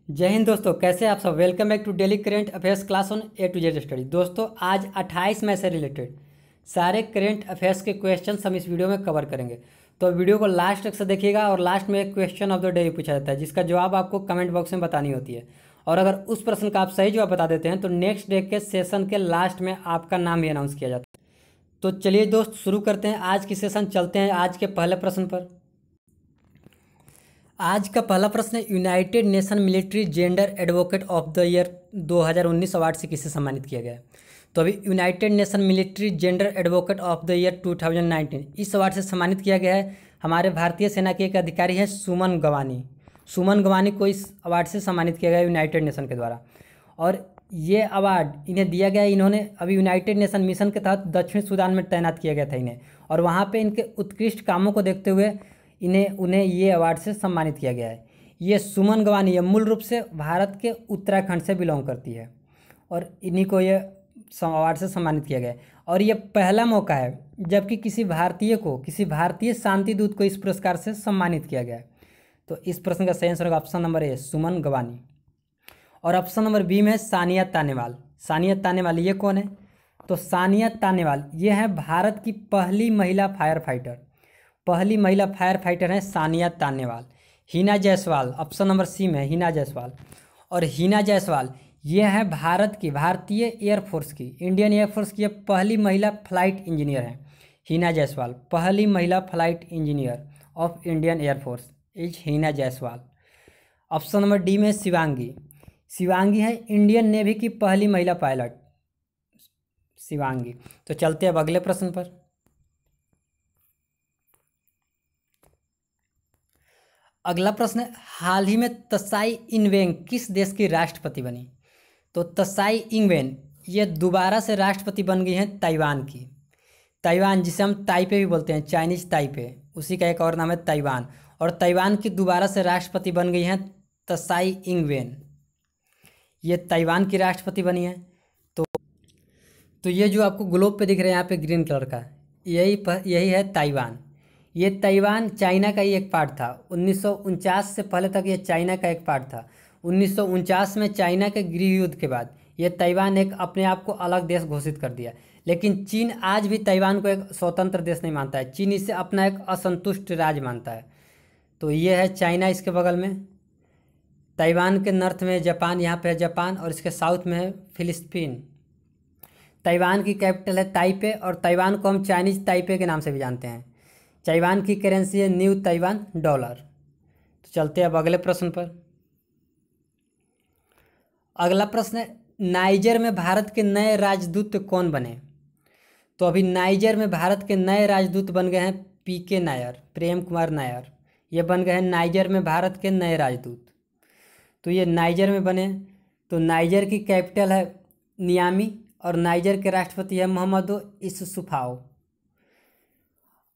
जय हिंद दोस्तों, कैसे हैं आप सब। Welcome back to daily current affairs class on A to Z study. दोस्तों आज 28 मई से रिलेटेड सारे करेंट अफेयर्स के क्वेश्चन हम इस वीडियो में कवर करेंगे। तो वीडियो को लास्ट तक से देखिएगा और लास्ट में एक क्वेश्चन ऑफ द डे पूछा जाता है जिसका जवाब आपको कमेंट बॉक्स में बतानी होती है। और अगर उस प्रश्न का आप सही जवाब बता देते हैं तो नेक्स्ट डे के सेशन के लास्ट में आपका नाम भी अनाउंस किया जाता है। तो चलिए दोस्त शुरू करते हैं आज की सेशन। चलते हैं आज के पहले प्रश्न पर। आज का पहला प्रश्न है, United nation military gender advocate of the year 2019 award से किसे सम्मानित किया गया है। तो अभी United nation military gender advocate of the year 2019 इस अवार्ड से सम्मानित किया गया है। हमारे भारतीय सेना के एक अधिकारी हैं सुमन गवानी। सुमन गवानी को इस अवार्ड से सम्मानित किया गया यूनाइटेड नेशन के द्वारा। और ये अवार्ड इन्हें दिया गया, इन्होंने अभी यूनाइटेड नेशन मिशन के तहत दक्षिण सूडान में तैनात किया गया था इन्हें, और वहाँ पे इनके उत्कृष्ट कामों को देखते हुए उन्हें ये अवार्ड से सम्मानित किया गया है। ये सुमन गवानी ये मूल रूप से भारत के उत्तराखंड से बिलोंग करती है और इन्हीं को ये अवार्ड से सम्मानित किया गया है। और ये पहला मौका है जबकि किसी भारतीय शांति दूत को इस पुरस्कार से सम्मानित किया गया है। तो इस प्रश्न का सही आंसर होगा ऑप्शन नंबर ए, सुमन गवानी। और ऑप्शन नंबर बी में सानिया तानेवाल। सानिया तानेवाल ये कौन है? तो सानिया तानेवाल ये है भारत की पहली महिला फायर फाइटर हैं Sania Tanewal. Hina Jaiswal option number C में, हिना जायसवाल। और हिना जायसवाल ये है भारतीय एयरफोर्स की, इंडियन एयरफोर्स की पहली महिला फ्लाइट इंजीनियर हैं। हिना जायसवाल पहली महिला flight engineer of Indian air force is Hina Jaiswal. Option number D में शिवांगी है इंडियन नेवी की पहली महिला पायलट, शिवांगी। तो चलते हैं अब अगले प्रश्न पर। अगला प्रश्न है, हाल ही में त्साई इंग-वेन किस देश की राष्ट्रपति बनी। तो त्साई इंग-वेन ये दोबारा से राष्ट्रपति बन गई हैं ताइवान की। ताइवान जिसे हम ताइपे भी बोलते हैं, चाइनीज ताइपे, उसी का एक और नाम है ताइवान। और ताइवान की दोबारा से राष्ट्रपति बन गई हैं त्साई इंग-वेन, ये ताइवान की राष्ट्रपति बनी है। तो ये जो आपको ग्लोब पे दिख रहा है यहाँ पे ग्रीन कलर का, यही है ताइवान। ये ताइवान चाइना का ही एक पार्ट था। 1949 से पहले तक ये चाइना का एक पार्ट था। 1949 में चाइना के गृह युद्ध के बाद ये ताइवान एक अपने आप को अलग देश घोषित कर दिया। लेकिन चीन आज भी ताइवान को एक स्वतंत्र देश नहीं मानता है, चीन इसे अपना एक असंतुष्ट राज्य मानता है। तो ये है चाइना, इसके बगल में ताइवान के नॉर्थ में जापान, यहाँ पे है जापान, और इसके साउथ में है फिलिस्तीन। ताइवान की कैपिटल है ताइपे, और ताइवान को हम चाइनीज ताइपे के नाम से भी जानते हैं। ताइवान की करेंसी है न्यू ताइवान डॉलर। तो चलते हैं अब अगले प्रश्न पर। अगला प्रश्न है, नाइजर में भारत के नए राजदूत कौन बने। तो अभी नाइजर में भारत के नए राजदूत बन गए हैं पीके नायर, प्रेम कुमार नायर। ये बन गए हैं नाइजर में भारत के नए राजदूत। तो ये नाइजर में बने। तो नाइजर की कैपिटल है नियामी, और नाइजर के राष्ट्रपति है मोहम्मदो इस्सौफाओ।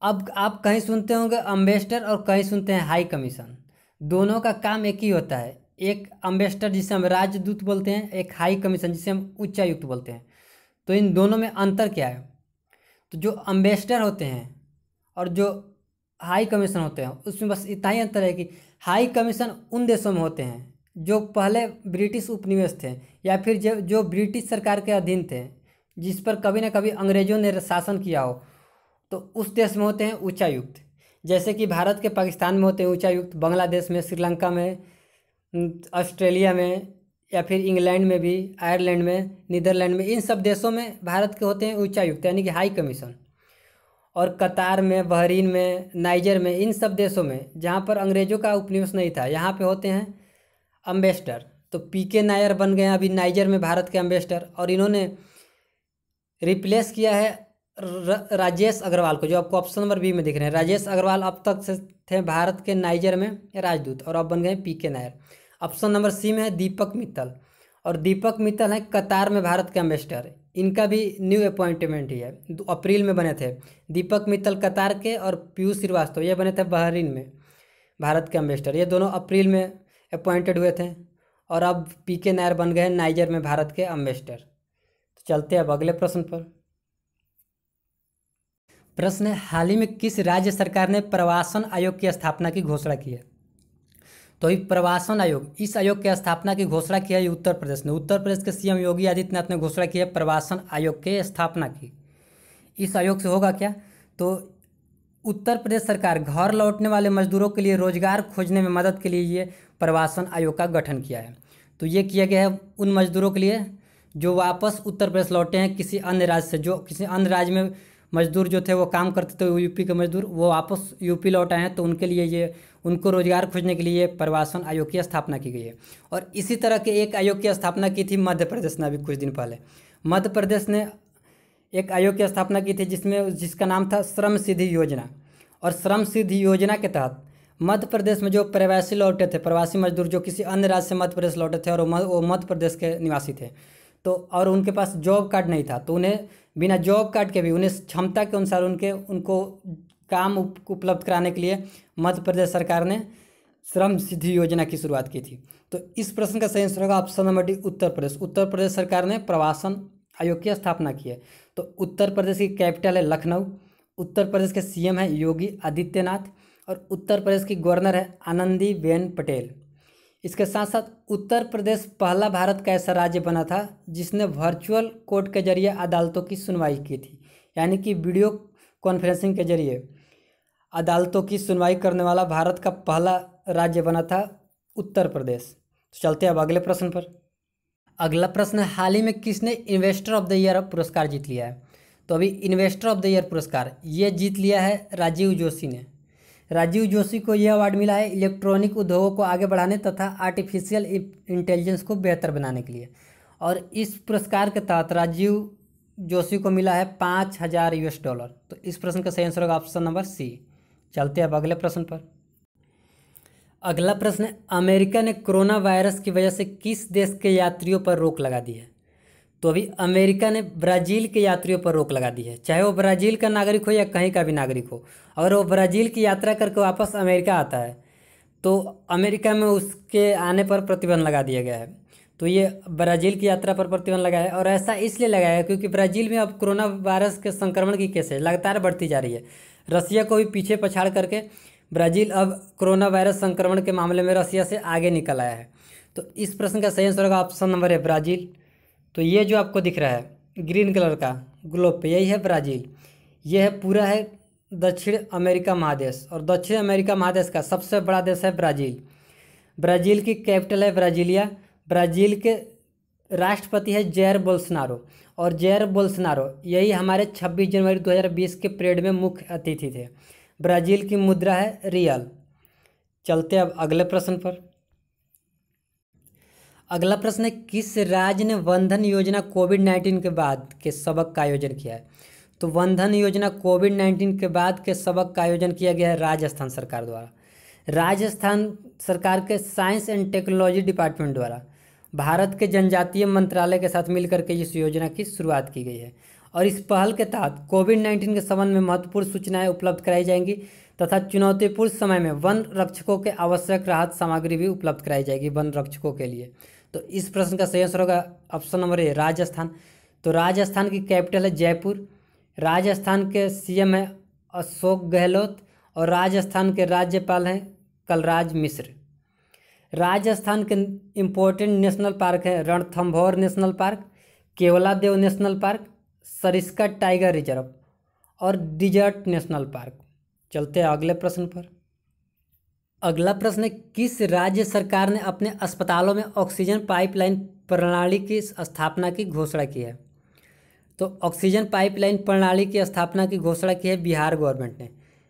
अब आप कहीं सुनते होंगे अम्बेसडर और कहीं सुनते हैं हाई कमीशन। दोनों का काम एक ही होता है, एक अम्बेसडर जिसे हम राजदूत बोलते हैं, एक हाई कमीशन जिसे हम उच्चायुक्त बोलते हैं। तो इन दोनों में अंतर क्या है? तो जो अम्बेसडर होते हैं और जो हाई कमीशन होते हैं उसमें बस इतना ही अंतर है कि हाई कमीशन उन देशों में होते हैं जो पहले ब्रिटिश उपनिवेश थे या फिर जो ब्रिटिश सरकार के अधीन थे, जिस पर कभी ना कभी अंग्रेजों ने शासन किया हो, तो उस देश में होते हैं उच्चायुक्त। जैसे कि भारत के पाकिस्तान में होते हैं उच्चायुक्त, बांग्लादेश में, श्रीलंका में, ऑस्ट्रेलिया में, या फिर इंग्लैंड में भी, आयरलैंड में, नीदरलैंड में, इन सब देशों में भारत के होते हैं उच्चायुक्त यानी कि हाई कमीशन। और कतार में, बहरीन में, नाइजर में, इन सब देशों में जहाँ पर अंग्रेजों का उपनिवेश नहीं था, यहाँ पे होते हैं अम्बेसडर। तो पीके नायर बन गए हैं अभी नाइजर में भारत के अम्बेसडर, और इन्होंने रिप्लेस किया है राजेश अग्रवाल को, जो आपको ऑप्शन नंबर बी में दिख रहे हैं। राजेश अग्रवाल अब तक से थे भारत के नाइजर में राजदूत, और अब बन गए पीके नायर। ऑप्शन नंबर सी में है दीपक मित्तल, और दीपक मित्तल हैं कतार में भारत के अम्बेसडर। इनका भी न्यू अपॉइंटमेंट ही है, अप्रैल में बने थे दीपक मित्तल कतार के, और पीयूष श्रीवास्तव ये बने थे बहरीन में भारत के अम्बेसडर। ये दोनों अप्रैल में अपॉइंटेड हुए थे, और अब पीके नायर बन गए नाइजर में भारत के अम्बेसडर। तो चलते हैं अब अगले प्रश्न पर। प्रश्न है, हाल ही में किस राज्य सरकार ने प्रवासन आयोग की स्थापना की घोषणा की है। तो अभी प्रवासन आयोग, इस आयोग की स्थापना की घोषणा की है उत्तर प्रदेश ने। उत्तर प्रदेश के सीएम योगी आदित्यनाथ ने घोषणा की है प्रवासन आयोग के स्थापना की। इस आयोग से होगा क्या, तो उत्तर प्रदेश सरकार घर लौटने वाले मजदूरों के लिए रोजगार खोजने में मदद के लिए ये प्रवासन आयोग का गठन किया है। तो ये किया गया है उन मजदूरों के लिए जो वापस उत्तर प्रदेश लौटे हैं किसी अन्य राज्य से, जो किसी अन्य राज्य में मजदूर जो थे वो काम करते थे, वो यूपी के मजदूर वो वापस यूपी लौट आए हैं, तो उनके लिए ये, उनको रोजगार खोजने के लिए प्रवासन आयोग की स्थापना की गई है। और इसी तरह के एक आयोग की स्थापना की थी मध्य प्रदेश ने अभी कुछ दिन पहले। मध्य प्रदेश ने एक आयोग की स्थापना की थी जिसका नाम था श्रम सिद्धि योजना। और श्रम सिद्धि योजना के तहत मध्य प्रदेश में जो प्रवासी लौटे थे, प्रवासी मजदूर जो किसी अन्य राज्य से मध्य प्रदेश लौटे थे और वो मध्य प्रदेश के निवासी थे, तो और उनके पास जॉब कार्ड नहीं था, तो उन्हें बिना जॉब कार्ड के भी उन्हें क्षमता के अनुसार उनको काम उपलब्ध कराने के लिए मध्य प्रदेश सरकार ने श्रम सिद्धि योजना की शुरुआत की थी। तो इस प्रश्न का सही आंसर होगा option number D, Uttar Pradesh. Uttar Pradesh सरकार ने प्रवासन आयोग की स्थापना की है। तो उत्तर प्रदेश की कैपिटल है लखनऊ। उत्तर प्रदेश के सीएम है योगी आदित्यनाथ और उत्तर प्रदेश की गवर्नर है आनंदीबेन पटेल। इसके साथ साथ उत्तर प्रदेश पहला भारत का ऐसा राज्य बना था जिसने वर्चुअल कोर्ट के जरिए अदालतों की सुनवाई की थी, यानी कि वीडियो कॉन्फ्रेंसिंग के जरिए अदालतों की सुनवाई करने वाला भारत का पहला राज्य बना था उत्तर प्रदेश। तो चलते हैं अब अगले प्रश्न पर। अगला प्रश्न है, हाल ही में किसने इन्वेस्टर ऑफ द ईयर पुरस्कार जीत लिया है। तो अभी इन्वेस्टर ऑफ द ईयर पुरस्कार ये जीत लिया है राजीव जोशी ने। राजीव जोशी को यह अवार्ड मिला है इलेक्ट्रॉनिक उद्योगों को आगे बढ़ाने तथा आर्टिफिशियल इंटेलिजेंस को बेहतर बनाने के लिए। और इस पुरस्कार के तहत राजीव जोशी को मिला है $5000। तो इस प्रश्न का सही आंसर होगा ऑप्शन नंबर सी। चलते हैं अब अगले प्रश्न पर। अगला प्रश्न है, अमेरिका ने कोरोना वायरस की वजह से किस देश के यात्रियों पर रोक लगा दी है। तो अभी अमेरिका ने ब्राज़ील के यात्रियों पर रोक लगा दी है, चाहे वो ब्राज़ील का नागरिक हो या कहीं का भी नागरिक हो। अगर वो ब्राज़ील की यात्रा करके वापस अमेरिका आता है तो अमेरिका में उसके आने पर प्रतिबंध लगा दिया गया है। तो ये ब्राज़ील की यात्रा पर प्रतिबंध लगा है और ऐसा इसलिए लगाया है क्योंकि ब्राज़ील में अब कोरोना वायरस के संक्रमण की केसेज लगातार बढ़ती जा रही है। रसिया को भी पीछे पछाड़ करके ब्राज़ील अब कोरोना वायरस संक्रमण के मामले में रसिया से आगे निकल आया है। तो इस प्रश्न का सही आंसर होगा ऑप्शन नंबर है ब्राज़ील। तो ये जो आपको दिख रहा है ग्रीन कलर का ग्लोब पे, यही है ब्राज़ील। ये है पूरा है दक्षिण अमेरिका महादेश और दक्षिण अमेरिका महादेश का सबसे बड़ा देश है ब्राज़ील। ब्राज़ील की कैपिटल है ब्राज़ीलिया। ब्राज़ील के राष्ट्रपति है जैर बोल्सोनारो और जैर बोल्सोनारो यही हमारे 26 जनवरी 2020 के परेड में मुख्य अतिथि थे। ब्राज़ील की मुद्रा है रियल। चलते अब अगले प्रश्न पर। अगला प्रश्न है, किस राज्य ने वंदन योजना कोविड-19 के बाद के सबक का आयोजन किया है। तो वंदन योजना कोविड-19 के बाद के सबक का आयोजन किया गया है राजस्थान सरकार द्वारा। राजस्थान सरकार के साइंस एंड टेक्नोलॉजी डिपार्टमेंट द्वारा भारत के जनजातीय मंत्रालय के साथ मिलकर के इस योजना की शुरुआत की गई है। और इस पहल के तहत कोविड-19 के संबंध में महत्वपूर्ण सूचनाएं उपलब्ध कराई जाएंगी तथा चुनौतीपूर्ण समय में वन रक्षकों के आवश्यक राहत सामग्री भी उपलब्ध कराई जाएगी वन रक्षकों के लिए। तो इस प्रश्न का सही आंसर होगा ऑप्शन नंबर ए राजस्थान। तो राजस्थान की कैपिटल है जयपुर। राजस्थान के सीएम है अशोक गहलोत और राजस्थान के राज्यपाल हैं कलराज मिश्र। राजस्थान के इम्पोर्टेंट नेशनल पार्क हैं Ranthambore national park, Keoladeo national park, Sariska tiger reserve और डिजर्ट नेशनल पार्क। चलते हैं अगले प्रश्न पर। अगला प्रश्न है, किस राज्य सरकार ने अपने अस्पतालों में ऑक्सीजन पाइपलाइन प्रणाली की स्थापना की घोषणा की है। तो ऑक्सीजन पाइपलाइन प्रणाली की स्थापना की घोषणा की है बिहार गवर्नमेंट ने।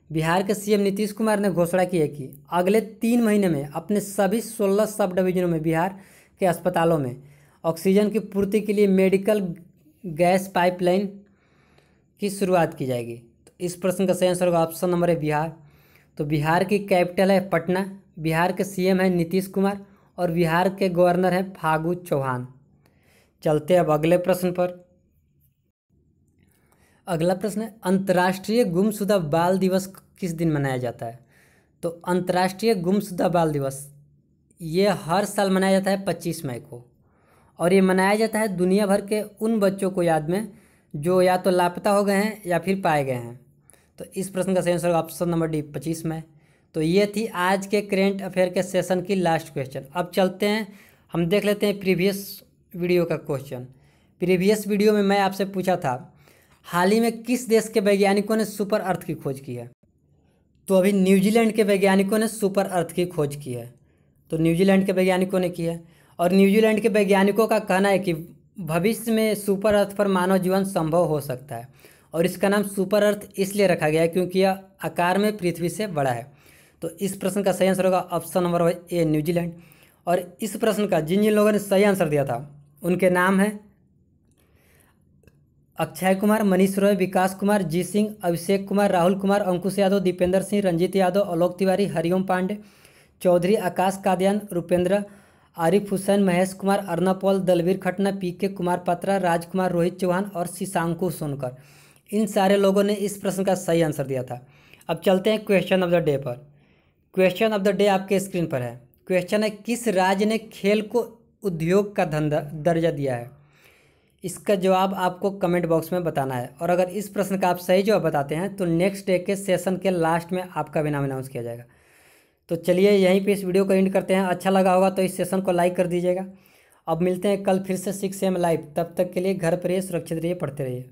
बिहार के सीएम नीतीश कुमार ने घोषणा की है कि अगले 3 महीने में अपने सभी 16 सब डिवीजनों में बिहार के अस्पतालों में ऑक्सीजन की पूर्ति के लिए मेडिकल गैस पाइपलाइन की शुरुआत की जाएगी। तो इस प्रश्न का सही आंसर होगा ऑप्शन नंबर है बिहार। तो बिहार की कैपिटल है पटना। बिहार के सीएम हैं नीतीश कुमार और बिहार के गवर्नर हैं फागू चौहान। चलते अब अगले प्रश्न पर। अगला प्रश्न है, अंतर्राष्ट्रीय गुमशुदा बाल दिवस किस दिन मनाया जाता है। तो अंतर्राष्ट्रीय गुमशुदा बाल दिवस ये हर साल मनाया जाता है 25 मई को और ये मनाया जाता है दुनिया भर के उन बच्चों को याद में जो या तो लापता हो गए हैं या फिर पाए गए हैं। तो इस प्रश्न का सही आंसर ऑप्शन नंबर डी 25 मई। तो ये थी आज के करेंट अफेयर के सेशन की लास्ट क्वेश्चन। अब चलते हैं, हम देख लेते हैं प्रीवियस वीडियो का क्वेश्चन। प्रीवियस वीडियो में मैं आपसे पूछा था हाल ही में किस देश के वैज्ञानिकों ने सुपर अर्थ की खोज की है। तो अभी न्यूजीलैंड के वैज्ञानिकों ने सुपर अर्थ की खोज की है। तो न्यूजीलैंड के वैज्ञानिकों ने की है और न्यूजीलैंड के वैज्ञानिकों का कहना है कि भविष्य में सुपर अर्थ पर मानव जीवन संभव हो सकता है और इसका नाम सुपर अर्थ इसलिए रखा गया है क्योंकि यह आकार में पृथ्वी से बड़ा है। तो इस प्रश्न का सही आंसर होगा ऑप्शन नंबर ए न्यूजीलैंड। और इस प्रश्न का जिन जिन लोगों ने सही आंसर दिया था उनके नाम हैं अक्षय कुमार, मनीष रॉय, विकास कुमार, जी सिंह, अभिषेक कुमार, राहुल कुमार, अंकुश यादव, दीपेंद्र सिंह, रंजीत यादव, आलोक तिवारी, हरिओम पांडे, चौधरी आकाश कादियान, रुपेंद्र, आरिफ हुसैन, महेश कुमार, अर्नब पॉल, दलवीर खटना, पीके कुमार पात्रा, राजकुमार, रोहित चौहान और शशांकु सोनकर। इन सारे लोगों ने इस प्रश्न का सही आंसर दिया था। अब चलते हैं क्वेश्चन ऑफ द डे पर। क्वेश्चन ऑफ द डे आपके स्क्रीन पर है। क्वेश्चन है किस राज्य ने खेल को उद्योग का दर्जा दिया है। इसका जवाब आपको कमेंट बॉक्स में बताना है और अगर इस प्रश्न का आप सही जवाब बताते हैं तो नेक्स्ट डे के सेशन के लास्ट में आपका भी नाम अनाउंस किया जाएगा। तो चलिए यहीं पे इस वीडियो को एंड करते हैं। अच्छा लगा होगा तो इस सेशन को लाइक कर दीजिएगा। अब मिलते हैं कल फिर से 6 AM लाइव। तब तक के लिए घर पर रहिए, सुरक्षित रहिए, पढ़ते रहिए।